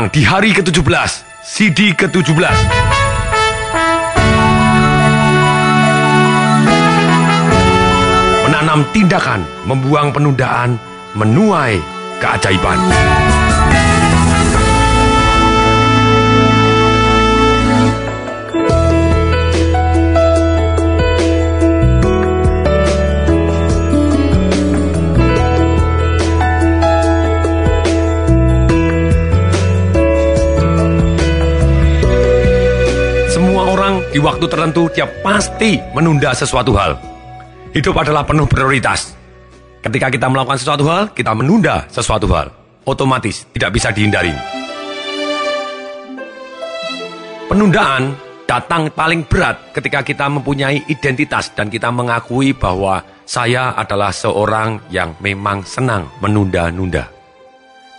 sekarang di hari ke-17, CD ke-17. Menanam tindakan, membuang penundaan, menuai keajaiban. Di waktu tertentu dia pasti menunda sesuatu hal. Hidup adalah penuh prioritas. Ketika kita melakukan sesuatu hal, kita menunda sesuatu hal. Otomatis tidak bisa dihindari. Penundaan datang paling berat ketika kita mempunyai identitas dan kita mengakui bahwa saya adalah seorang yang memang senang menunda-nunda.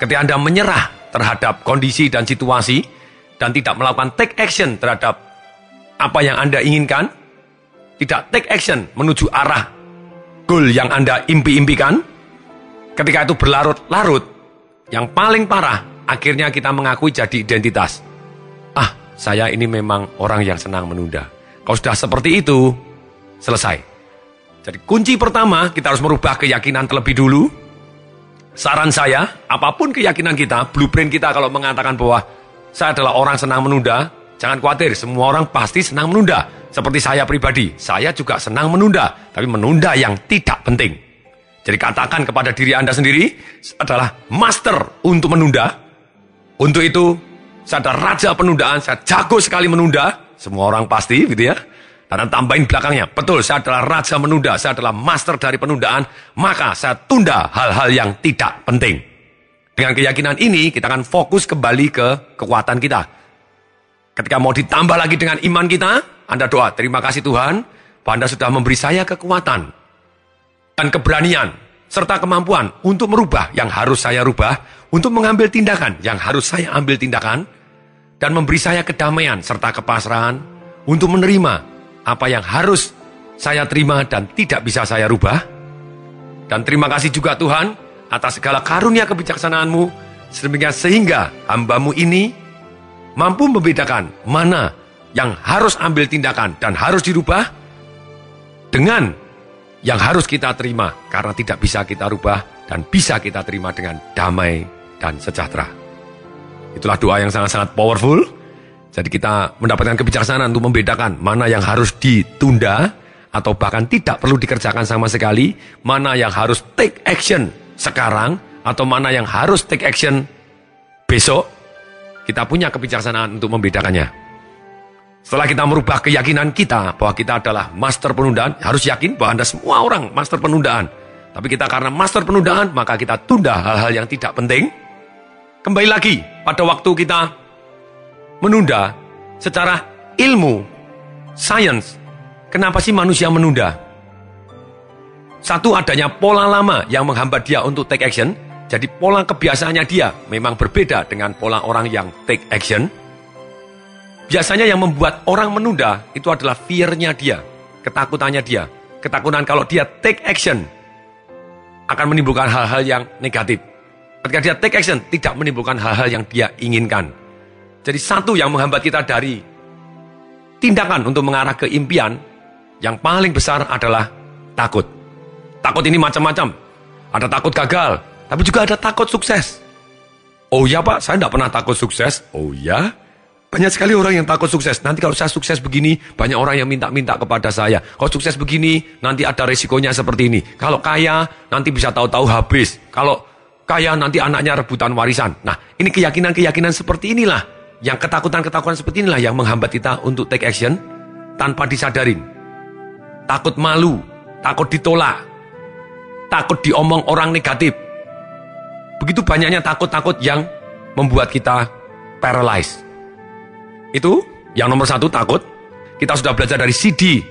Ketika Anda menyerah terhadap kondisi dan situasi dan tidak melakukan take action terhadap apa yang Anda inginkan, tidak take action menuju arah goal yang Anda impi-impikan, ketika itu berlarut-larut, yang paling parah, akhirnya kita mengakui jadi identitas. Saya ini memang orang yang senang menunda. Kalau sudah seperti itu, selesai. Jadi kunci pertama, kita harus merubah keyakinan terlebih dulu. Saran saya, apapun keyakinan kita, blueprint kita kalau mengatakan bahwa saya adalah orang senang menunda, jangan khawatir, semua orang pasti senang menunda. Seperti saya pribadi, saya juga senang menunda. Tapi menunda yang tidak penting. Jadi katakan kepada diri Anda sendiri, adalah master untuk menunda. Untuk itu, saya adalah raja penundaan, saya jago sekali menunda. Semua orang pasti gitu ya. Dan tambahin belakangnya, betul, saya adalah raja menunda, saya adalah master dari penundaan. Maka saya tunda hal-hal yang tidak penting. Dengan keyakinan ini, kita akan fokus kembali ke kekuatan kita. Ketika mau ditambah lagi dengan iman kita, Anda doa, terima kasih Tuhan, bahwa Anda sudah memberi saya kekuatan dan keberanian, serta kemampuan untuk merubah yang harus saya rubah, untuk mengambil tindakan yang harus saya ambil tindakan, dan memberi saya kedamaian serta kepasrahan, untuk menerima apa yang harus saya terima dan tidak bisa saya rubah. Dan terima kasih juga Tuhan, atas segala karunia kebijaksanaan-Mu, sehingga hamba-Mu ini mampu membedakan mana yang harus ambil tindakan dan harus dirubah dengan yang harus kita terima karena tidak bisa kita rubah dan bisa kita terima dengan damai dan sejahtera. Itulah doa yang sangat-sangat powerful. Jadi kita mendapatkan kebijaksanaan untuk membedakan mana yang harus ditunda atau bahkan tidak perlu dikerjakan sama sekali, mana yang harus take action sekarang atau mana yang harus take action besok. Kita punya kebijaksanaan untuk membedakannya. Setelah kita merubah keyakinan kita bahwa kita adalah master penundaan, harus yakin bahwa Anda semua orang master penundaan. Tapi kita karena master penundaan, maka kita tunda hal-hal yang tidak penting. Kembali lagi pada waktu kita menunda secara ilmu, sains. Kenapa sih manusia menunda? Satu, adanya pola lama yang menghambat dia untuk take action. Jadi pola kebiasaannya dia memang berbeda dengan pola orang yang take action. Biasanya yang membuat orang menunda itu adalah fear-nya dia, ketakutannya dia. Ketakutan kalau dia take action akan menimbulkan hal-hal yang negatif. Ketika dia take action tidak menimbulkan hal-hal yang dia inginkan. Jadi satu yang menghambat kita dari tindakan untuk mengarah ke impian yang paling besar adalah takut. Takut ini macam-macam. Ada takut gagal, tapi juga ada takut sukses. Oh ya Pak, saya tidak pernah takut sukses. Oh ya, banyak sekali orang yang takut sukses. Nanti kalau saya sukses begini, banyak orang yang minta-minta kepada saya. Kalau sukses begini, nanti ada resikonya seperti ini. Kalau kaya, nanti bisa tahu-tahu habis. Kalau kaya, nanti anaknya rebutan warisan. Nah, ini keyakinan-keyakinan seperti inilah, yang ketakutan-ketakutan seperti inilah yang menghambat kita untuk take action tanpa disadarin. Takut malu, takut ditolak, takut diomong orang negatif. Begitu banyaknya takut-takut yang membuat kita paralyzed. Itu yang nomor satu, takut. Kita sudah belajar dari CD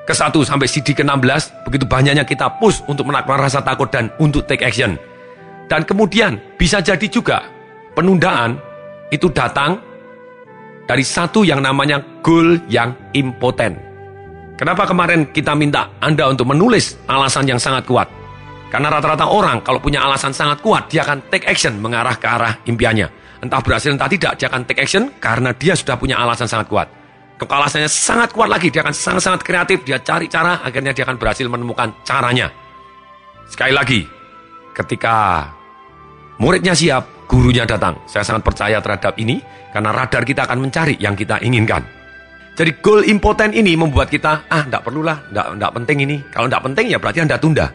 ke-1 sampai CD ke-16. Begitu banyaknya kita push untuk menaklukkan rasa takut dan untuk take action. Dan kemudian bisa jadi juga penundaan itu datang dari satu yang namanya goal yang impoten. Kenapa kemarin kita minta Anda untuk menulis alasan yang sangat kuat? Karena rata-rata orang kalau punya alasan sangat kuat, dia akan take action mengarah ke arah impiannya. Entah berhasil entah tidak, dia akan take action karena dia sudah punya alasan sangat kuat. Kalau alasannya sangat kuat lagi, dia akan sangat-sangat kreatif, dia cari cara, akhirnya dia akan berhasil menemukan caranya. Sekali lagi, ketika muridnya siap, gurunya datang. Saya sangat percaya terhadap ini, karena radar kita akan mencari yang kita inginkan. Jadi goal impotent ini membuat kita, enggak perlulah, enggak penting ini. Kalau enggak penting ya berarti Anda tunda.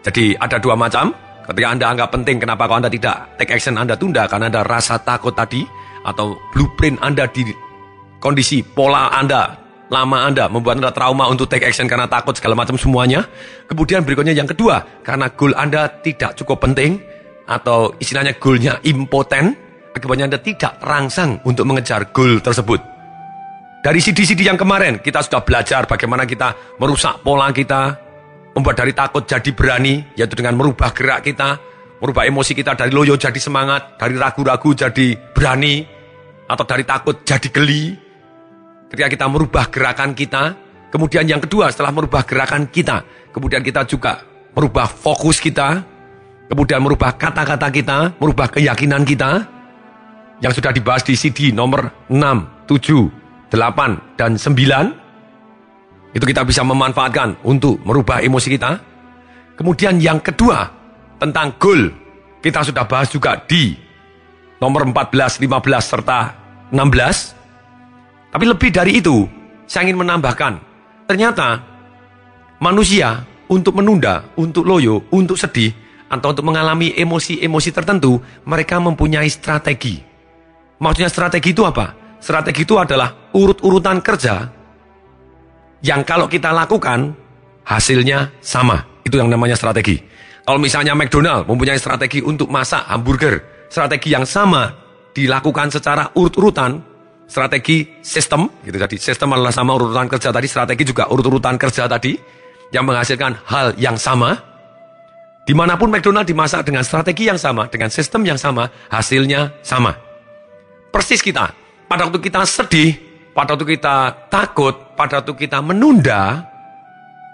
Jadi ada dua macam. Ketika Anda anggap penting, kenapa kalau Anda tidak take action, Anda tunda? Karena ada rasa takut tadi, atau blueprint Anda di kondisi pola Anda, lama Anda, membuat Anda trauma untuk take action karena takut segala macam semuanya. Kemudian berikutnya yang kedua, karena goal Anda tidak cukup penting, atau istilahnya goalnya impotent, akibatnya Anda tidak terangsang untuk mengejar goal tersebut. Dari CD-CD yang kemarin, kita sudah belajar bagaimana kita merusak pola kita, membuat dari takut jadi berani, yaitu dengan merubah gerak kita, merubah emosi kita dari loyo jadi semangat, dari ragu-ragu jadi berani, atau dari takut jadi geli. Ketika kita merubah gerakan kita, kemudian yang kedua setelah merubah gerakan kita, kemudian kita juga merubah fokus kita, kemudian merubah kata-kata kita, merubah keyakinan kita, yang sudah dibahas di CD nomor 6, 7, 8, dan 9, itu kita bisa memanfaatkan untuk merubah emosi kita. Kemudian yang kedua, tentang goal, kita sudah bahas juga di nomor 14, 15, serta 16. Tapi lebih dari itu, saya ingin menambahkan, ternyata manusia untuk menunda, untuk loyo, untuk sedih, atau untuk mengalami emosi-emosi tertentu, mereka mempunyai strategi. Maksudnya strategi itu apa? Strategi itu adalah urut-urutan kerja yang kalau kita lakukan, hasilnya sama. Itu yang namanya strategi. Kalau misalnya McDonald mempunyai strategi untuk masak hamburger, strategi yang sama dilakukan secara urut-urutan, strategi sistem, gitu. Jadi sistem adalah sama urutan kerja tadi, strategi juga urut-urutan kerja tadi, yang menghasilkan hal yang sama. Dimanapun McDonald dimasak dengan strategi yang sama, dengan sistem yang sama, hasilnya sama. Persis kita, pada waktu kita sedih, pada waktu kita takut, pada waktu kita menunda,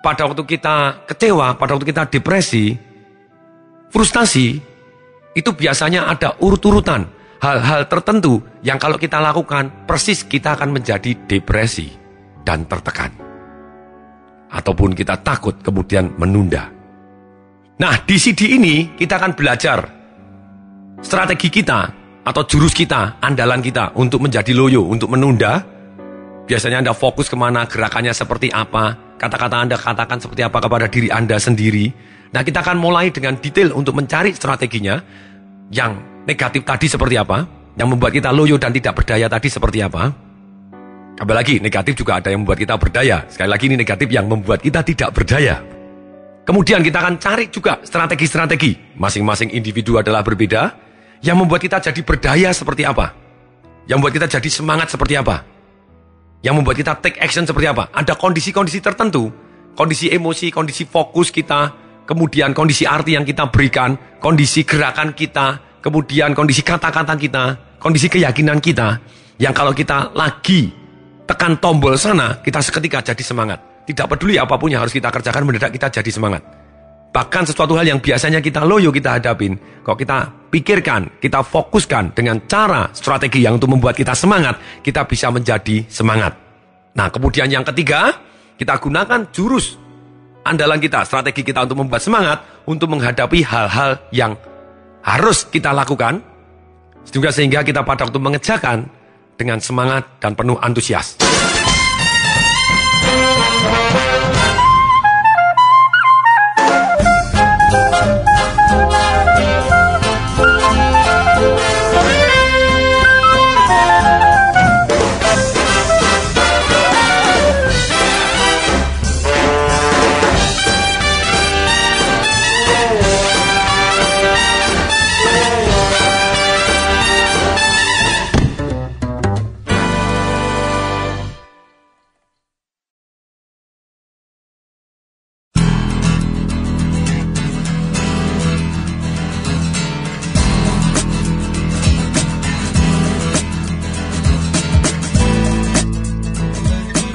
pada waktu kita kecewa, pada waktu kita depresi, frustasi, itu biasanya ada urut-urutan. Hal-hal tertentu yang kalau kita lakukan, persis kita akan menjadi depresi dan tertekan. Ataupun kita takut kemudian menunda. Nah, di CD ini kita akan belajar strategi kita atau jurus kita, andalan kita untuk menjadi loyo, untuk menunda. Biasanya Anda fokus kemana, gerakannya seperti apa, kata-kata Anda katakan seperti apa kepada diri Anda sendiri. Nah, kita akan mulai dengan detail untuk mencari strateginya. Yang negatif tadi seperti apa, yang membuat kita loyo dan tidak berdaya tadi seperti apa. Kembali lagi, negatif juga ada yang membuat kita berdaya. Sekali lagi, ini negatif yang membuat kita tidak berdaya. Kemudian kita akan cari juga strategi-strategi. Masing-masing individu adalah berbeda. Yang membuat kita jadi berdaya seperti apa. Yang membuat kita jadi semangat seperti apa. Yang membuat kita take action seperti apa. Ada kondisi-kondisi tertentu. Kondisi emosi, kondisi fokus kita. Kemudian kondisi arti yang kita berikan. Kondisi gerakan kita. Kemudian kondisi kata-kata kita. Kondisi keyakinan kita. Yang kalau kita lagi tekan tombol sana, kita seketika jadi semangat. Tidak peduli apapun yang harus kita kerjakan, mendadak kita jadi semangat. Bahkan sesuatu hal yang biasanya kita loyo kita hadapin, kalau kita pikirkan, kita fokuskan dengan cara strategi yang untuk membuat kita semangat, kita bisa menjadi semangat. Nah, kemudian yang ketiga, kita gunakan jurus andalan kita, strategi kita untuk membuat semangat, untuk menghadapi hal-hal yang harus kita lakukan, sehingga kita pada waktu mengerjakan dengan semangat dan penuh antusias.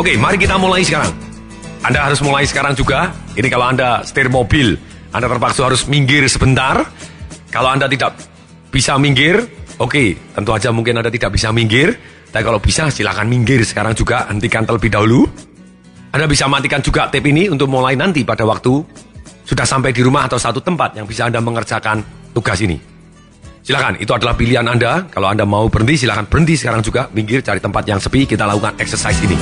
Oke, mari kita mulai sekarang. Anda harus mulai sekarang juga. Ini kalau Anda setir mobil, Anda terpaksa harus minggir sebentar. Kalau Anda tidak bisa minggir, Oke, tentu aja mungkin Anda tidak bisa minggir, tapi kalau bisa silakan minggir sekarang juga, hentikan terlebih dahulu. Anda bisa matikan juga tape ini untuk mulai nanti pada waktu sudah sampai di rumah atau satu tempat yang bisa Anda mengerjakan tugas ini. Silakan, itu adalah pilihan Anda. Kalau Anda mau berhenti, silakan berhenti sekarang juga, minggir, cari tempat yang sepi, kita lakukan exercise ini.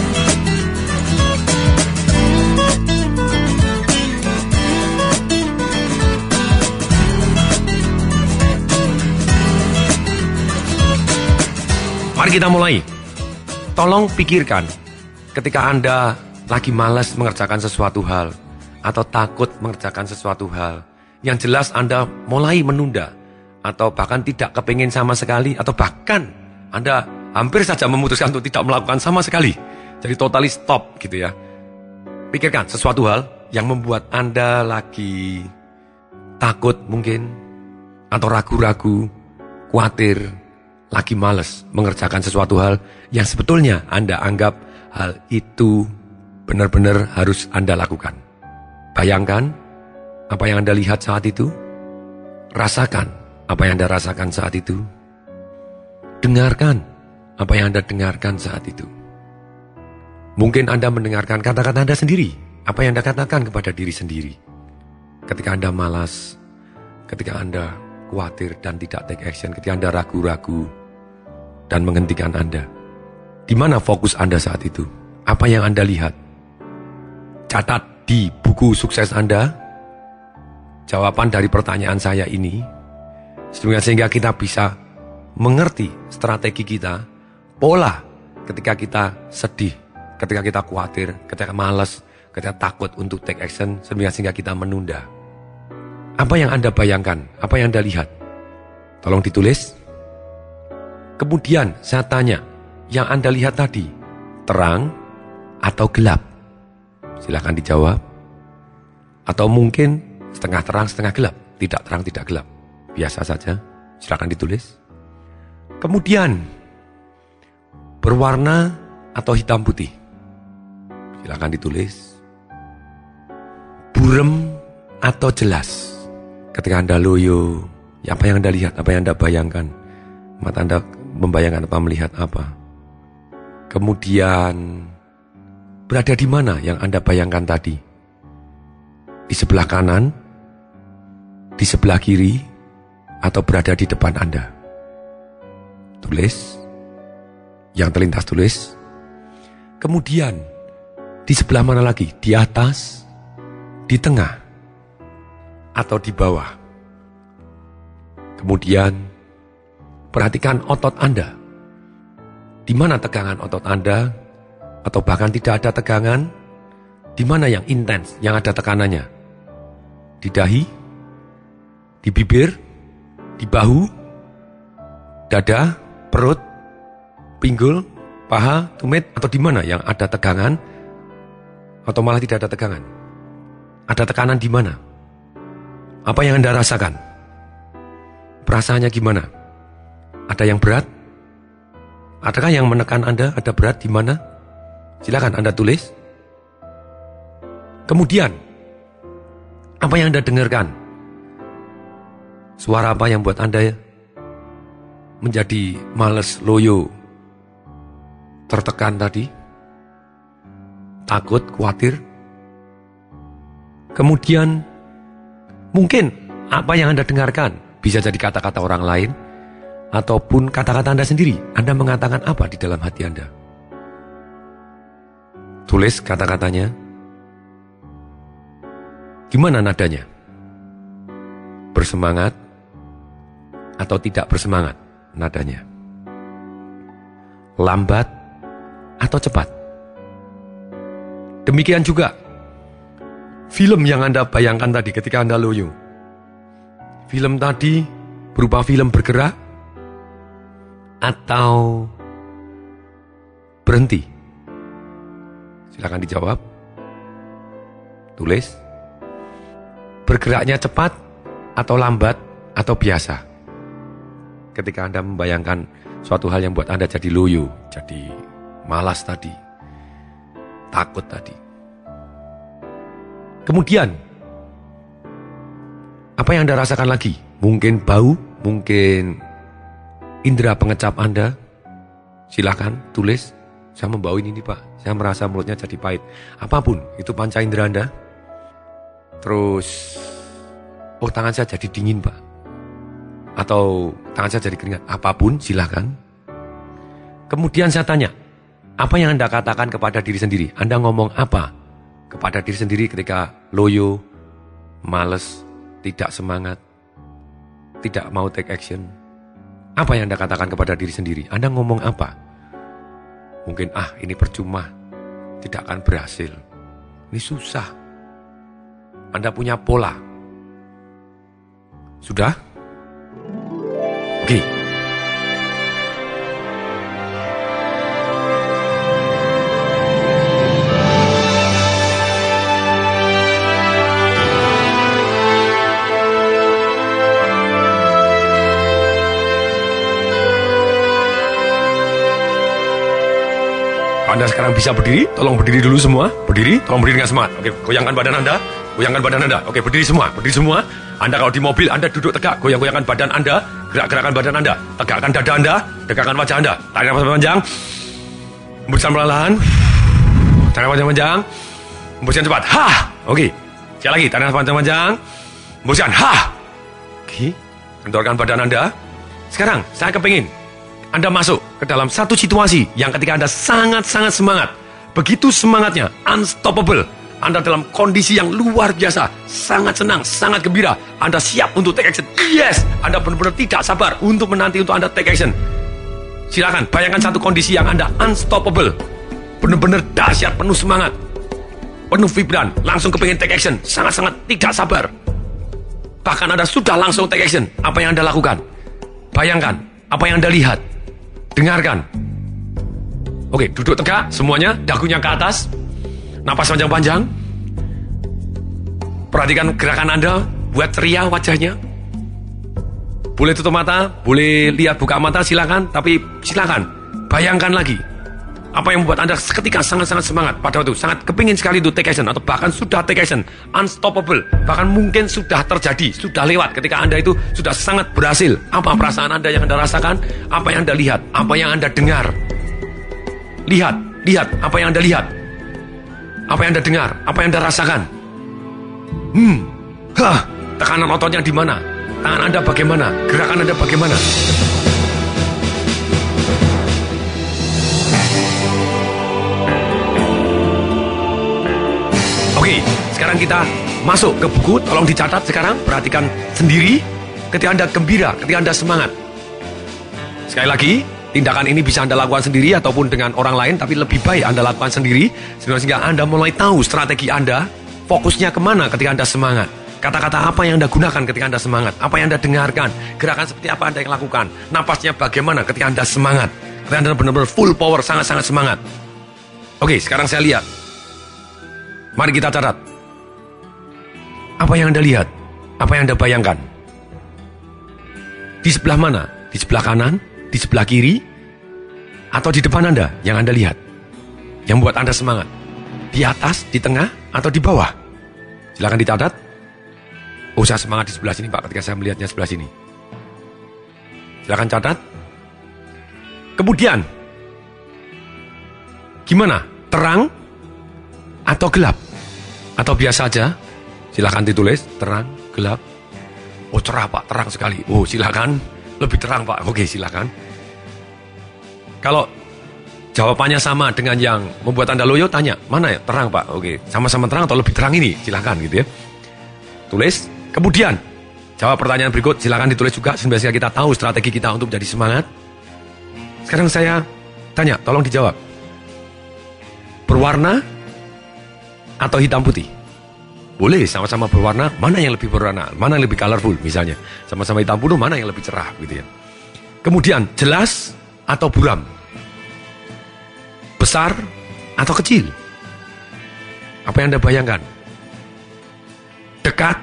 Mari kita mulai. Tolong pikirkan, ketika Anda lagi malas mengerjakan sesuatu hal, atau takut mengerjakan sesuatu hal, yang jelas Anda mulai menunda, atau bahkan tidak kepingin sama sekali, atau bahkan Anda hampir saja memutuskan untuk tidak melakukan sama sekali. Jadi totally stop gitu ya. Pikirkan sesuatu hal yang membuat Anda lagi takut mungkin, atau ragu-ragu, khawatir, lagi malas mengerjakan sesuatu hal yang sebetulnya Anda anggap hal itu benar-benar harus Anda lakukan. Bayangkan apa yang Anda lihat saat itu. Rasakan apa yang Anda rasakan saat itu. Dengarkan apa yang Anda dengarkan saat itu. Mungkin Anda mendengarkan kata-kata Anda sendiri. Apa yang Anda katakan kepada diri sendiri. Ketika Anda malas, ketika Anda khawatir dan tidak take action, ketika Anda ragu-ragu dan menghentikan Anda. Di mana fokus Anda saat itu? Apa yang Anda lihat? Catat di buku sukses Anda jawaban dari pertanyaan saya ini, sehingga kita bisa mengerti strategi kita, pola ketika kita sedih, ketika kita khawatir, ketika malas, ketika takut untuk take action, sehingga kita menunda. Apa yang Anda bayangkan? Apa yang Anda lihat? Tolong ditulis. Kemudian saya tanya, yang Anda lihat tadi, terang atau gelap? Silakan dijawab. Atau mungkin setengah terang, setengah gelap. Tidak terang, tidak gelap. Biasa saja. Silakan ditulis. Kemudian, berwarna atau hitam putih? Silakan ditulis. Buram atau jelas? Ketika Anda loyo, apa yang Anda lihat, apa yang Anda bayangkan? Mata Anda membayangkan apa, melihat apa? Kemudian, berada di mana yang Anda bayangkan tadi? Di sebelah kanan, di sebelah kiri, atau berada di depan Anda? Tulis. Yang terlintas tulis. Kemudian, di sebelah mana lagi? Di atas, di tengah, atau di bawah? Kemudian, perhatikan otot Anda. Di mana tegangan otot Anda? Atau bahkan tidak ada tegangan? Di mana yang intens, yang ada tekanannya? Di dahi? Di bibir? Di bahu? Dada? Perut? Pinggul? Paha? Tumit? Atau di mana yang ada tegangan? Atau malah tidak ada tegangan? Ada tekanan di mana? Apa yang Anda rasakan? Perasaannya gimana? Ada yang berat? Adakah yang menekan Anda? Ada berat di mana? Silakan Anda tulis. Kemudian, apa yang Anda dengarkan? Suara apa yang buat Anda menjadi malas, loyo, tertekan tadi? Takut, khawatir? Kemudian, mungkin apa yang Anda dengarkan bisa jadi kata-kata orang lain, ataupun kata-kata Anda sendiri. Anda mengatakan apa di dalam hati Anda? Tulis kata-katanya. Gimana nadanya? Bersemangat atau tidak bersemangat nadanya? Lambat atau cepat? Demikian juga film yang Anda bayangkan tadi ketika Anda loyo. Film tadi berupa film bergerak atau berhenti? Silakan dijawab. Tulis. Bergeraknya cepat atau lambat atau biasa? Ketika Anda membayangkan suatu hal yang buat Anda jadi loyo, jadi malas tadi, takut tadi. Kemudian, apa yang Anda rasakan lagi? Mungkin bau, mungkin indera pengecap Anda? Silakan tulis. Saya membawain ini Pak, saya merasa mulutnya jadi pahit. Apapun, itu panca indera Anda. Terus, tangan saya jadi dingin Pak. Atau tangan saya jadi keringat. Apapun, silakan. Kemudian saya tanya, apa yang Anda katakan kepada diri sendiri? Anda ngomong apa kepada diri sendiri ketika loyo, males, tidak semangat, tidak mau take action? Apa yang Anda katakan kepada diri sendiri? Anda ngomong apa? Mungkin, ini percuma, tidak akan berhasil. Ini susah. Anda punya pola. Sudah? Oke. Anda sekarang bisa berdiri, tolong berdiri dulu semua. Berdiri, tolong berdiri dengan semangat. Oke, goyangkan badan Anda. Goyangkan badan Anda. Oke, berdiri semua. Berdiri semua. Anda kalau di mobil, Anda duduk tegak. Goyang-goyangkan badan Anda. Gerak-gerakan badan Anda. Tegakkan dada Anda. Tegakkan wajah Anda. Tarik nafas panjang. Hembuskan perlahan. Tarik nafas panjang. Hembuskan cepat. Hah. Oke. Sekali lagi. Tarik nafas panjang. Hembuskan. Hah. Oke. Kendorkan badan Anda. Sekarang, saya kepingin Anda masuk ke dalam satu situasi yang ketika Anda sangat-sangat semangat. Begitu semangatnya, unstoppable. Anda dalam kondisi yang luar biasa, sangat senang, sangat gembira. Anda siap untuk take action. Yes, Anda benar-benar tidak sabar untuk menanti untuk Anda take action. Silakan, bayangkan satu kondisi yang Anda unstoppable. Benar-benar dahsyat, penuh semangat. Penuh vibran, langsung kepingin take action. Sangat-sangat tidak sabar. Bahkan Anda sudah langsung take action. Apa yang Anda lakukan? Bayangkan, apa yang Anda lihat? Dengarkan. Oke, duduk tegak semuanya, dagunya ke atas. Napas panjang-panjang. Perhatikan gerakan Anda, buat ceria wajahnya. Boleh tutup mata, boleh lihat buka mata, silakan. Tapi silakan, bayangkan lagi. Apa yang membuat Anda seketika sangat-sangat semangat pada waktu, sangat kepingin sekali untuk take action, atau bahkan sudah take action, unstoppable, bahkan mungkin sudah terjadi, sudah lewat ketika Anda itu sudah sangat berhasil. Apa perasaan Anda yang Anda rasakan? Apa yang Anda lihat? Apa yang Anda dengar? Lihat, apa yang Anda lihat? Apa yang Anda dengar? Apa yang Anda rasakan? Tekanan ototnya di mana? Tangan Anda bagaimana? Gerakan Anda bagaimana? Oke, sekarang kita masuk ke buku. Tolong dicatat sekarang. Perhatikan sendiri ketika Anda gembira, ketika Anda semangat. Sekali lagi, tindakan ini bisa Anda lakukan sendiri ataupun dengan orang lain, tapi lebih baik Anda lakukan sendiri sehingga Anda mulai tahu strategi Anda, fokusnya kemana ketika Anda semangat. Kata-kata apa yang Anda gunakan ketika Anda semangat, apa yang Anda dengarkan, gerakan seperti apa Anda yang lakukan, napasnya bagaimana ketika Anda semangat, ketika Anda benar-benar full power, sangat-sangat semangat. Oke, sekarang saya lihat. Mari kita catat. Apa yang Anda lihat? Apa yang Anda bayangkan? Di sebelah mana? Di sebelah kanan? Di sebelah kiri? Atau di depan Anda yang Anda lihat? Yang membuat Anda semangat? Di atas, di tengah, atau di bawah? Silakan dicatat. Saya semangat di sebelah sini Pak ketika saya melihatnya sebelah sini. Silakan catat. Kemudian, gimana? Terang atau gelap? Atau biasa aja? Silakan ditulis, terang, gelap. Cerah Pak, terang sekali. Silakan, lebih terang Pak. Oke, silakan. Kalau jawabannya sama dengan yang membuat Anda loyo, tanya, mana ya? Terang Pak. Oke, sama-sama terang atau lebih terang ini? Silakan gitu ya. Tulis. Kemudian, jawab pertanyaan berikut. Silakan ditulis juga, sehingga kita tahu strategi kita untuk menjadi semangat. Sekarang saya tanya, tolong dijawab. Berwarna atau hitam putih? Boleh sama-sama berwarna, mana yang lebih berwarna, mana yang lebih colorful misalnya. Sama-sama hitam putih, mana yang lebih cerah gitu ya. Kemudian, jelas atau buram? Besar atau kecil? Apa yang Anda bayangkan? Dekat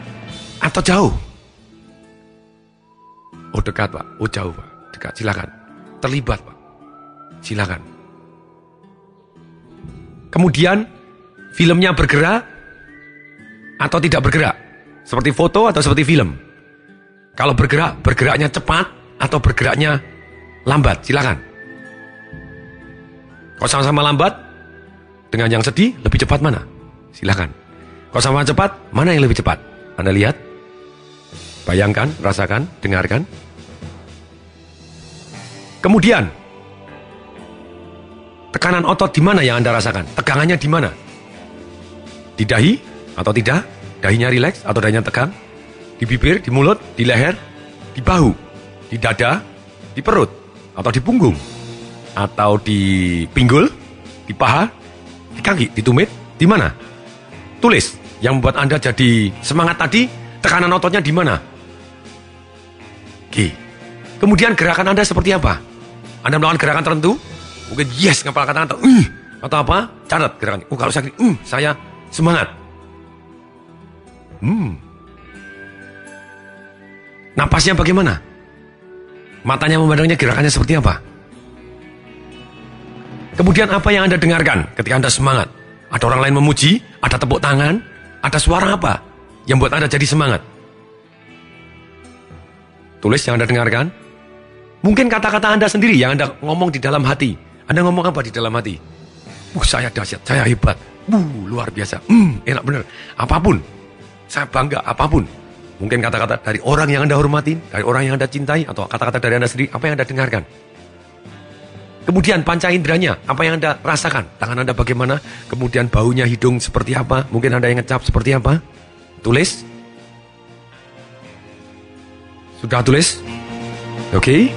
atau jauh? Dekat Pak. Jauh Pak. Dekat, silakan. Terlibat Pak. Silakan. Kemudian, filmnya bergerak atau tidak bergerak? Seperti foto atau seperti film? Kalau bergerak, bergeraknya cepat atau bergeraknya lambat, silakan. Kalau sama-sama lambat, dengan yang sedih, lebih cepat mana? Silakan. Kalau sama cepat, mana yang lebih cepat? Anda lihat, bayangkan, rasakan, dengarkan. Kemudian, tekanan otot di mana yang Anda rasakan? Tegangannya di mana? Di dahi atau tidak? Dahinya rileks atau dahinya tegang? Di bibir, di mulut, di leher, di bahu, di dada, di perut, atau di punggung, atau di pinggul, di paha, di kaki, di tumit, di mana? Tulis, yang membuat Anda jadi semangat tadi, tekanan ototnya di mana? Oke. Kemudian gerakan Anda seperti apa? Anda melakukan gerakan tertentu? Mungkin yes, ngepal kata-kata, atau apa? Catat gerakannya. Kalau sakit, saya semangat. Napasnya bagaimana? Matanya memandangnya, gerakannya seperti apa? Kemudian apa yang Anda dengarkan ketika Anda semangat? Ada orang lain memuji? Ada tepuk tangan? Ada suara apa yang buat Anda jadi semangat? Tulis yang Anda dengarkan. Mungkin kata-kata Anda sendiri yang Anda ngomong di dalam hati. Anda ngomong apa di dalam hati? Saya dahsyat, saya hebat. Luar biasa. Enak bener. Apapun. Saya bangga, apapun. Mungkin kata-kata dari orang yang Anda hormatin, dari orang yang Anda cintai, atau kata-kata dari Anda sendiri, apa yang Anda dengarkan? Kemudian panca inderanya, apa yang Anda rasakan? Tangan Anda bagaimana? Kemudian baunya, hidung seperti apa? Mungkin Anda yang ngecap seperti apa? Tulis. Sudah tulis? Oke.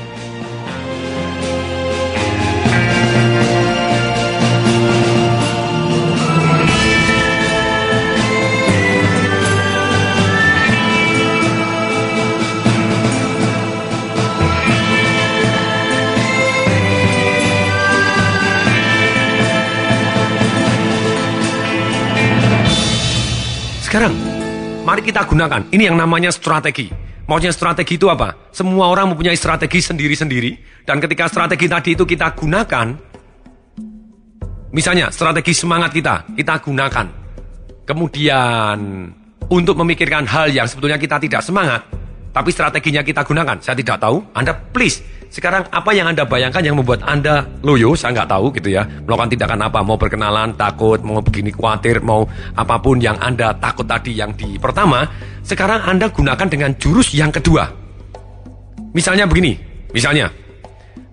Sekarang, mari kita gunakan. Ini yang namanya strategi. Maksudnya strategi itu apa? Semua orang mempunyai strategi sendiri-sendiri. Dan ketika strategi tadi itu kita gunakan, misalnya strategi semangat kita gunakan. Kemudian, untuk memikirkan hal yang sebetulnya kita tidak semangat, tapi strateginya kita gunakan. Saya tidak tahu, Anda please. Sekarang apa yang Anda bayangkan yang membuat Anda loyo, saya nggak tahu gitu ya. Melakukan tindakan apa, mau berkenalan, takut, mau begini, khawatir, mau apapun yang Anda takut tadi yang di pertama. Sekarang Anda gunakan dengan jurus yang kedua. Misalnya begini,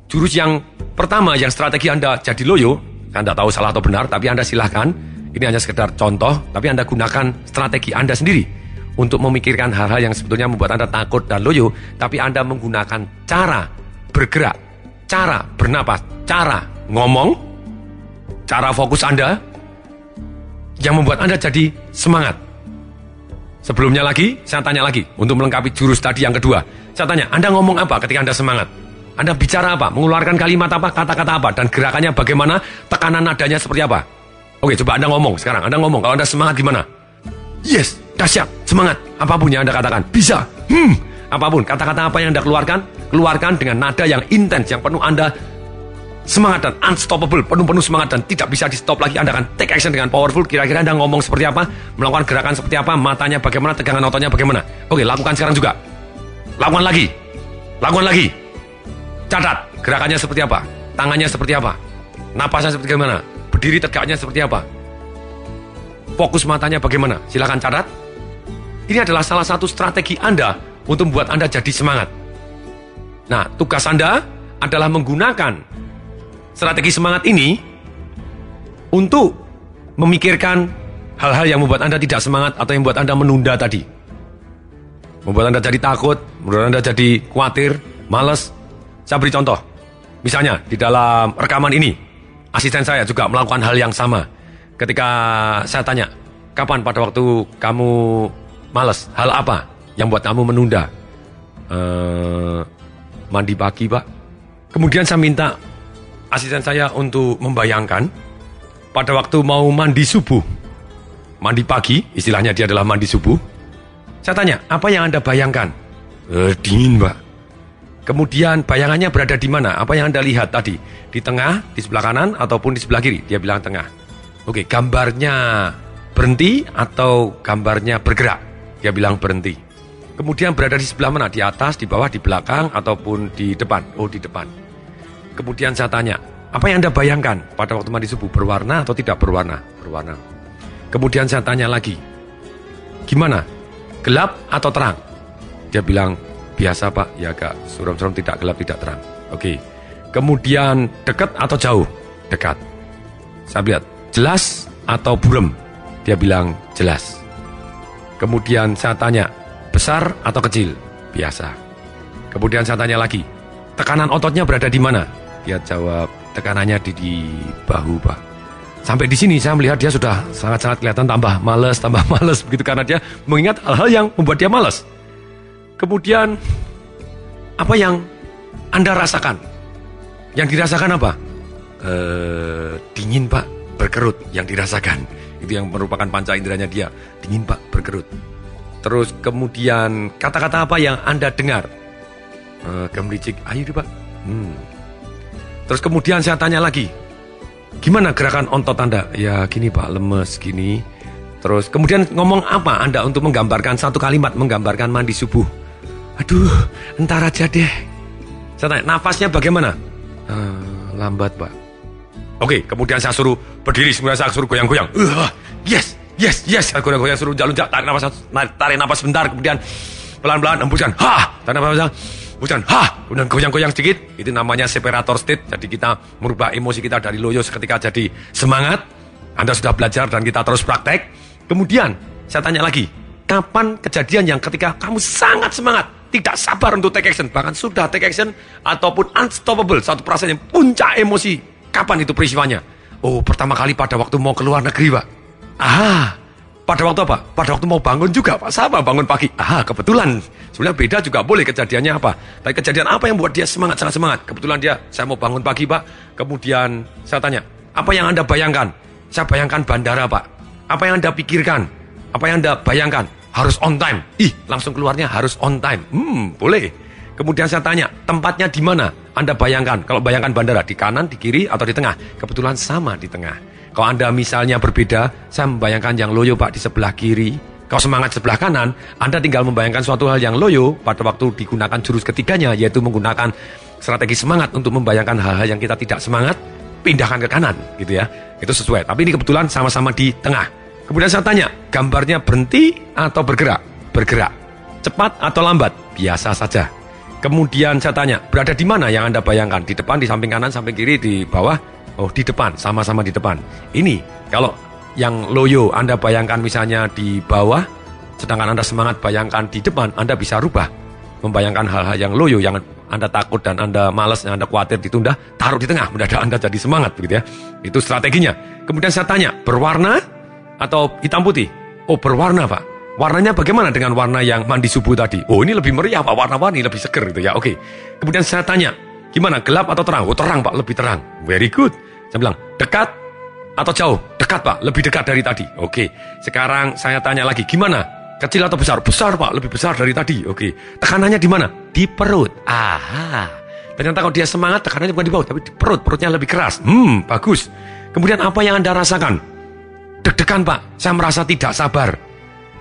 jurus yang pertama yang strategi Anda jadi loyo, saya nggak tahu salah atau benar, tapi Anda silahkan. Ini hanya sekedar contoh, tapi Anda gunakan strategi Anda sendiri untuk memikirkan hal-hal yang sebetulnya membuat Anda takut dan loyo, tapi Anda menggunakan cara bergerak, cara bernapas, cara ngomong, cara fokus Anda yang membuat Anda jadi semangat. Sebelumnya lagi, saya tanya lagi untuk melengkapi jurus tadi yang kedua. Saya tanya, Anda ngomong apa ketika Anda semangat? Anda bicara apa? Mengeluarkan kalimat apa? Kata-kata apa? Dan gerakannya bagaimana? Tekanan nadanya seperti apa? Oke, coba Anda ngomong sekarang. Anda ngomong, kalau Anda semangat gimana? Yes, dahsyat, semangat. Apapun yang Anda katakan, bisa. Apapun, kata-kata apa yang Anda keluarkan dengan nada yang intens, yang penuh Anda semangat dan unstoppable, penuh semangat dan tidak bisa di stop lagi. Anda akan take action dengan powerful. Kira-kira Anda ngomong seperti apa? Melakukan gerakan seperti apa? Matanya bagaimana? Tegangan ototnya bagaimana? Oke, lakukan sekarang juga. Lakukan lagi. Catat, gerakannya seperti apa? Tangannya seperti apa? Napasnya seperti bagaimana? Berdiri tegaknya seperti apa? Fokus matanya bagaimana? Silakan catat. Ini adalah salah satu strategi Anda untuk membuat Anda jadi semangat. Nah, tugas Anda adalah menggunakan strategi semangat ini untuk memikirkan hal-hal yang membuat Anda tidak semangat atau yang membuat Anda menunda tadi. Membuat Anda jadi takut, membuat Anda jadi khawatir, malas. Saya beri contoh. Misalnya, di dalam rekaman ini, asisten saya juga melakukan hal yang sama. Ketika saya tanya, kapan pada waktu kamu malas? Hal apa yang buat kamu menunda? Mandi pagi, Pak. Kemudian saya minta asisten saya untuk membayangkan pada waktu mau mandi subuh, mandi pagi, istilahnya dia adalah mandi subuh. Saya tanya, apa yang Anda bayangkan? Dingin, Pak. Kemudian bayangannya berada di mana? Apa yang Anda lihat tadi? Di tengah, di sebelah kanan, ataupun di sebelah kiri? Dia bilang tengah. Oke, gambarnya berhenti atau gambarnya bergerak? Dia bilang berhenti. Kemudian berada di sebelah mana? Di atas, di bawah, di belakang, ataupun di depan? Oh, di depan. Kemudian saya tanya, apa yang Anda bayangkan pada waktu mandi subuh? Berwarna atau tidak berwarna? Berwarna. Kemudian saya tanya lagi, gimana? Gelap atau terang? Dia bilang, biasa Pak, ya agak suram-suram, tidak gelap, tidak terang. Oke. Kemudian dekat atau jauh? Dekat. Saya lihat, jelas atau buram? Dia bilang, jelas. Kemudian saya tanya, besar atau kecil? Biasa. Kemudian saya tanya lagi, tekanan ototnya berada di mana? Dia jawab, tekanannya di bahu Pak. Sampai di sini saya melihat dia sudah sangat-sangat kelihatan tambah males begitu, karena dia mengingat hal-hal yang membuat dia males. Kemudian, apa yang Anda rasakan? Yang dirasakan apa? Dingin Pak, berkerut yang dirasakan. Itu yang merupakan panca inderanya dia. Dingin Pak, berkerut. Terus kemudian kata-kata apa yang Anda dengar? Gemericik air Pak. Terus kemudian saya tanya lagi, gimana gerakan otot Anda? Ya gini Pak, lemes gini. Terus kemudian ngomong apa Anda untuk menggambarkan satu kalimat, menggambarkan mandi subuh? Aduh, entar aja deh. Saya tanya, nafasnya bagaimana? Lambat Pak. Oke, kemudian saya suruh berdiri, sebenarnya saya suruh goyang-goyang. Yes. Saya goyang-goyang, suruh jalan-jalan, tarik nafas sebentar, kemudian pelan-pelan hembuskan. Tarik nafas, hembuskan. Kemudian goyang-goyang sedikit. Itu namanya separator state. Jadi kita merubah emosi kita dari loyo seketika jadi semangat. Anda sudah belajar dan kita terus praktek. Kemudian saya tanya lagi, kapan kejadian yang ketika kamu sangat semangat, tidak sabar untuk take action, bahkan sudah take action ataupun unstoppable, satu perasaan yang puncak emosi, kapan itu peristiwanya? Oh, pertama kali pada waktu mau keluar negeri Pak. Pada waktu apa? Pada waktu mau bangun juga Pak, sama bangun pagi. Kebetulan, sebenarnya beda juga boleh kejadiannya apa. Tapi kejadian apa yang buat dia semangat, sangat semangat? Kebetulan saya mau bangun pagi Pak. Kemudian saya tanya, apa yang Anda bayangkan? Saya bayangkan bandara Pak. Apa yang Anda pikirkan? Apa yang Anda bayangkan? Harus on time. Langsung keluarnya harus on time. Boleh. Kemudian saya tanya, tempatnya di mana? Anda bayangkan, kalau bayangkan bandara, di kanan, di kiri, atau di tengah? Kebetulan sama di tengah. Kalau Anda misalnya berbeda, saya membayangkan yang loyo Pak di sebelah kiri. Kalau semangat sebelah kanan, Anda tinggal membayangkan suatu hal yang loyo pada waktu digunakan jurus ketiganya, yaitu menggunakan strategi semangat untuk membayangkan hal-hal yang kita tidak semangat, pindahkan ke kanan, gitu ya. Itu sesuai. Tapi ini kebetulan sama-sama di tengah. Kemudian saya tanya, gambarnya berhenti atau bergerak? Bergerak. Cepat atau lambat? Biasa saja. Kemudian saya tanya, berada di mana yang Anda bayangkan? Di depan, di samping kanan, samping kiri, di bawah? Oh, di depan, sama-sama di depan. Ini, kalau yang loyo Anda bayangkan misalnya di bawah, sedangkan Anda semangat bayangkan di depan, Anda bisa rubah. Membayangkan hal-hal yang loyo, yang Anda takut dan Anda malas, yang Anda khawatir ditunda, taruh di tengah, mendadak Anda jadi semangat, begitu ya. Itu strateginya. Kemudian saya tanya, berwarna atau hitam putih? Oh, berwarna Pak. Warnanya bagaimana dengan warna yang mandi subuh tadi? Oh, ini lebih meriah Pak, warna-warni, lebih seger gitu ya. Oke. Kemudian saya tanya, gimana, gelap atau terang? Oh, terang Pak, lebih terang. Very good. Saya bilang, dekat atau jauh? Dekat Pak, lebih dekat dari tadi. Oke. Sekarang saya tanya lagi, gimana? Kecil atau besar? Besar Pak, lebih besar dari tadi. Oke. Tekanannya di mana? Di perut. Ternyata kalau dia semangat, tekanannya bukan di bawah, tapi di perut. Perutnya lebih keras. Bagus. Kemudian apa yang Anda rasakan? Deg-degan Pak, saya merasa tidak sabar.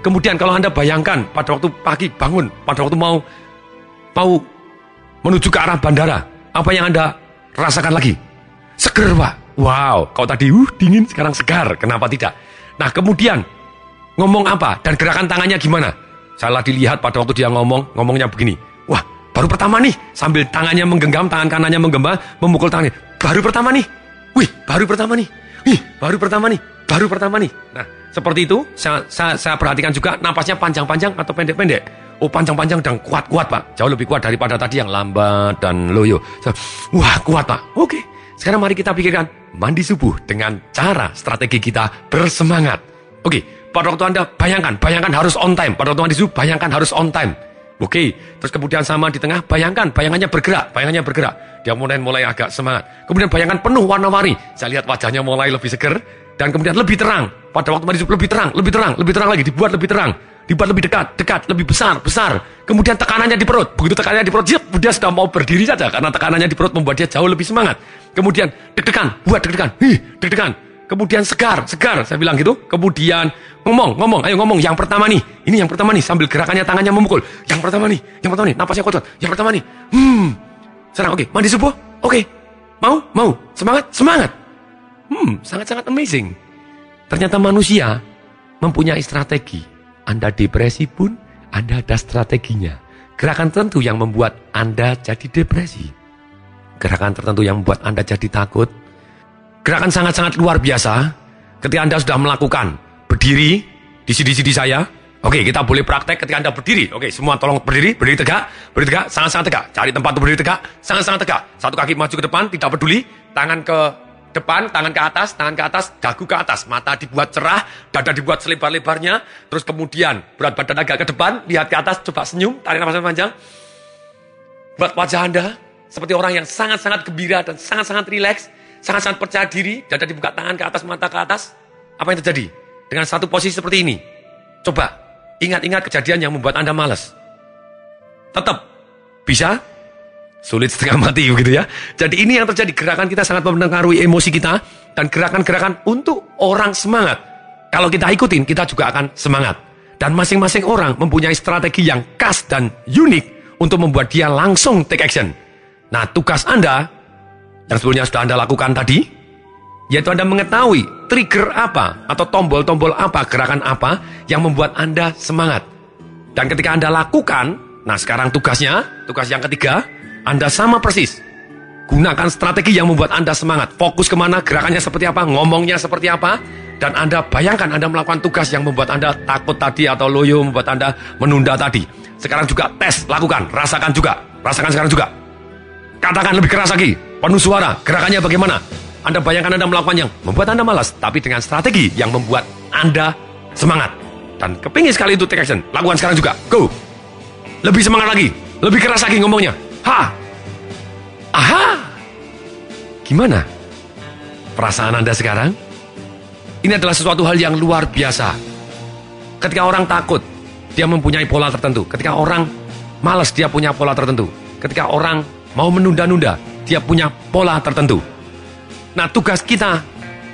Kemudian kalau Anda bayangkan pada waktu pagi bangun, pada waktu mau menuju ke arah bandara, apa yang Anda rasakan lagi? Seger Pak. Wow, kalau tadi dingin, sekarang segar. Kenapa tidak? Nah, kemudian ngomong apa dan gerakan tangannya gimana? Salah dilihat pada waktu dia ngomongnya begini. Wah, baru pertama nih, sambil tangannya menggenggam, tangan kanannya menggenggam, memukul tangannya. Baru pertama nih. Baru pertama nih. Baru pertama nih. Nah, seperti itu, saya perhatikan juga napasnya panjang-panjang atau pendek-pendek. Oh, panjang-panjang dan kuat-kuat Pak. Jauh lebih kuat daripada tadi yang lambat dan loyo. Wah, kuat Pak. Oke, sekarang mari kita pikirkan mandi subuh dengan cara strategi kita bersemangat. Oke, pada waktu Anda bayangkan harus on time. Pada waktu mandi subuh, bayangkan harus on time. Oke, terus kemudian sama di tengah, bayangannya bergerak. Dia mulai agak semangat. Kemudian bayangkan penuh warna-warni. Saya lihat wajahnya mulai lebih seger. Dan kemudian lebih terang. Pada waktu mandi subuh lebih terang lagi. Dibuat lebih terang. Dibuat lebih dekat, lebih besar. Kemudian tekanannya di perut. Begitu tekanannya di perut, dia sudah mau berdiri saja. Karena tekanannya di perut membuat dia jauh lebih semangat. Kemudian deg-degan. Deg-degan. Kemudian segar. Saya bilang gitu. Kemudian ngomong. Ayo ngomong. Yang pertama nih. Ini yang pertama nih. Sambil gerakannya tangannya memukul. Yang pertama nih. Napasnya kuat. Yang pertama nih. Sekarang oke. Mandi subuh. Oke. Mau, semangat. Sangat-sangat amazing. Ternyata manusia mempunyai strategi. Anda depresi pun, Anda ada strateginya. Gerakan tertentu yang membuat Anda jadi depresi. Gerakan tertentu yang membuat Anda jadi takut. Gerakan sangat-sangat luar biasa. Ketika Anda sudah melakukan berdiri di CD saya. Oke, kita boleh praktek ketika Anda berdiri. Oke, semua tolong berdiri tegak, sangat-sangat tegak. Cari tempat untuk berdiri tegak, sangat-sangat tegak. Satu kaki maju ke depan, tidak peduli. Tangan ke depan, tangan ke atas, dagu ke atas. Mata dibuat cerah, dada dibuat selebar-lebarnya. Terus kemudian berat badan agak ke depan, lihat ke atas, coba senyum, tarik nafas panjang. Buat wajah Anda seperti orang yang sangat-sangat gembira dan sangat-sangat rileks, sangat-sangat percaya diri, dada dibuka, tangan ke atas, mata ke atas. Apa yang terjadi? Dengan satu posisi seperti ini. Coba ingat-ingat kejadian yang membuat Anda malas. Tetap bisa? Sulit setengah mati begitu ya. Jadi ini yang terjadi, gerakan kita sangat mempengaruhi emosi kita dan gerakan-gerakan untuk orang semangat. Kalau kita ikutin, kita juga akan semangat. Dan masing-masing orang mempunyai strategi yang khas dan unik untuk membuat dia langsung take action. Nah, tugas Anda yang sebelumnya sudah Anda lakukan tadi, yaitu Anda mengetahui trigger apa atau tombol-tombol apa, gerakan apa yang membuat Anda semangat. Dan ketika Anda lakukan, nah sekarang tugas yang ketiga, Anda sama persis. Gunakan strategi yang membuat Anda semangat. Fokus kemana, gerakannya seperti apa, ngomongnya seperti apa. Dan Anda bayangkan Anda melakukan tugas yang membuat Anda takut tadi atau loyo, membuat Anda menunda tadi. Sekarang juga tes, lakukan, rasakan sekarang juga. Katakan lebih keras lagi, penuh suara, gerakannya bagaimana. Anda bayangkan Anda melakukan yang membuat Anda malas, tapi dengan strategi yang membuat Anda semangat. Dan kepingin sekali itu take action, lakukan sekarang juga, go. Lebih semangat lagi, lebih keras lagi ngomongnya. Aha. Gimana perasaan Anda sekarang? Ini adalah sesuatu hal yang luar biasa. Ketika orang takut, dia mempunyai pola tertentu. Ketika orang malas, dia punya pola tertentu. Ketika orang mau menunda-nunda, dia punya pola tertentu. Nah, tugas kita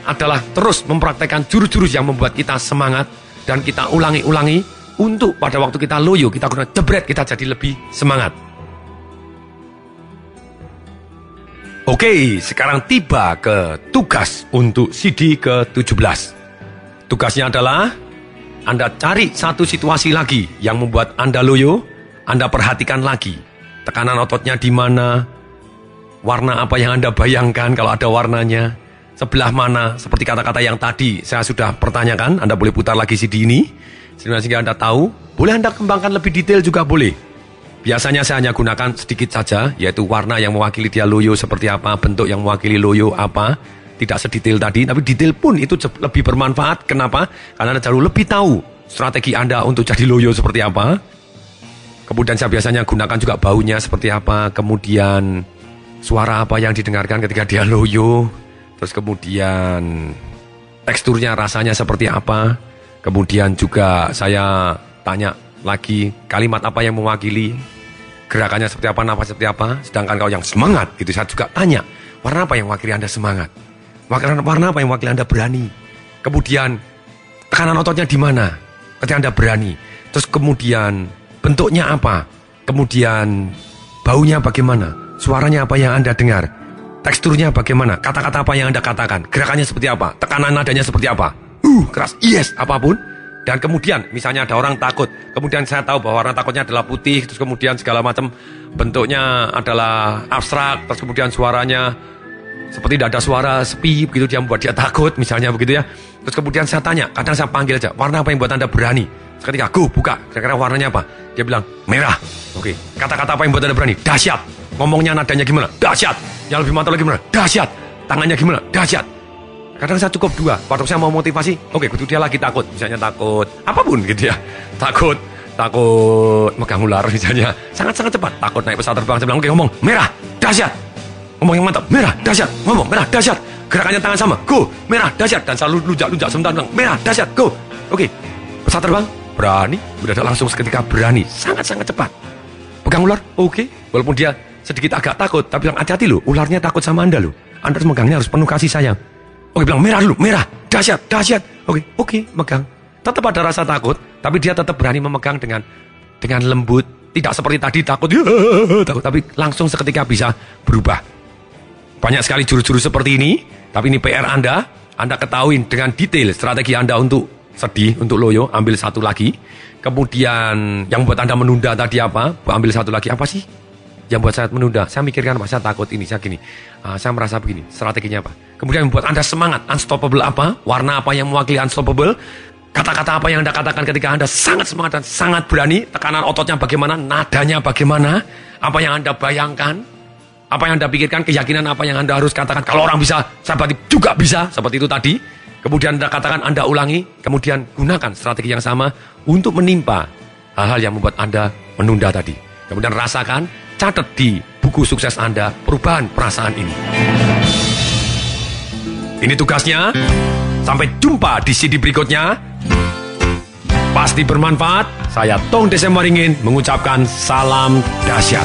adalah terus mempraktekkan jurus-jurus yang membuat kita semangat dan kita ulangi-ulangi untuk pada waktu kita loyo, kita guna jebret, kita jadi lebih semangat. Oke, sekarang tiba ke tugas untuk CD ke-17. Tugasnya adalah Anda cari satu situasi lagi yang membuat Anda loyo, Anda perhatikan lagi. Tekanan ototnya di mana, warna apa yang Anda bayangkan kalau ada warnanya, sebelah mana, seperti kata-kata yang tadi saya sudah pertanyakan. Anda boleh putar lagi CD ini, sehingga Anda tahu. Boleh Anda kembangkan lebih detail juga boleh. Biasanya saya hanya gunakan sedikit saja, yaitu warna yang mewakili dia loyo seperti apa, bentuk yang mewakili loyo apa. Tidak sedetail tadi, tapi detail pun itu lebih bermanfaat. Kenapa? Karena Anda jauh lebih tahu strategi Anda untuk jadi loyo seperti apa. Kemudian saya biasanya gunakan juga baunya seperti apa, kemudian suara apa yang didengarkan ketika dia loyo, terus kemudian teksturnya, rasanya seperti apa. Kemudian juga saya tanya lagi kalimat apa yang mewakili, gerakannya seperti apa, nafas seperti apa. Sedangkan kalau yang semangat, itu saya juga tanya, warna apa yang mewakili Anda semangat? Warna apa yang mewakili Anda berani? Kemudian tekanan ototnya di mana ketika Anda berani? Terus kemudian bentuknya apa? Kemudian baunya bagaimana? Suaranya apa yang Anda dengar? Teksturnya bagaimana? Kata-kata apa yang Anda katakan? Gerakannya seperti apa? Tekanan nadanya seperti apa? Keras, yes, apapun. Dan kemudian misalnya ada orang takut, kemudian saya tahu bahwa orang takutnya adalah putih, terus kemudian segala macam bentuknya adalah abstrak, terus kemudian suaranya seperti tidak ada suara, sepi begitu, dia membuat dia takut misalnya begitu ya. Terus kemudian saya tanya, kadang saya panggil aja, warna apa yang buat Anda berani? Ketika go buka, kira-kira warnanya apa? Dia bilang merah. Oke. Kata-kata apa yang buat Anda berani? Dahsyat. Ngomongnya nadanya gimana? Dahsyat. Yang lebih mantap lagi gimana? Dahsyat. Tangannya gimana? Dahsyat. Kadang saya cukup dua. Waktu saya mau motivasi, oke, betul dia lagi takut. Misalnya takut apapun gitu ya. Takut megang ular misalnya. Sangat-sangat cepat. Takut naik pesawat terbang. Saya bilang, oke, ngomong merah, dahsyat. Ngomong yang mantap, merah, dahsyat. Ngomong merah, dahsyat. Gerakannya tangan sama, go, merah, dahsyat. Dan selalu lunjak-lunjak sebentar bilang, merah, dahsyat, go. Oke, pesawat terbang, berani. Udah langsung seketika berani. Sangat-sangat cepat. Pegang ular, oke. Walaupun dia sedikit agak takut, tapi bilang, hati-hati loh, ularnya takut sama Anda loh. Anda harus megangnya harus penuh kasih sayang. Oke, bilang merah dulu, merah, dahsyat, dahsyat. Oke, megang. Tetap ada rasa takut, tapi dia tetap berani memegang dengan lembut. Tidak seperti tadi takut, tapi langsung seketika bisa berubah. Banyak sekali jurus-jurus seperti ini, tapi ini PR Anda. Anda ketahui dengan detail strategi Anda untuk sedih, untuk loyo, ambil satu lagi. Kemudian yang buat Anda menunda tadi apa? Ambil satu lagi, apa sih yang buat saya menunda? Saya mikirkan apa? Saya takut ini, saya gini. Saya merasa begini, strateginya apa? Kemudian yang buat Anda semangat, unstoppable apa? Warna apa yang mewakili unstoppable? Kata-kata apa yang Anda katakan ketika Anda sangat semangat dan sangat berani? Tekanan ototnya bagaimana? Nadanya bagaimana? Apa yang Anda bayangkan? Apa yang Anda pikirkan, keyakinan apa yang Anda harus katakan. Kalau orang bisa, saya berarti juga bisa. Seperti itu tadi. Kemudian Anda katakan, Anda ulangi. Kemudian gunakan strategi yang sama untuk menimpa hal-hal yang membuat Anda menunda tadi. Kemudian rasakan, catat di buku sukses Anda, perubahan perasaan ini. Ini tugasnya. Sampai jumpa di CD berikutnya. Pasti bermanfaat. Saya Tong Desem Waringin mengucapkan salam dahsyat.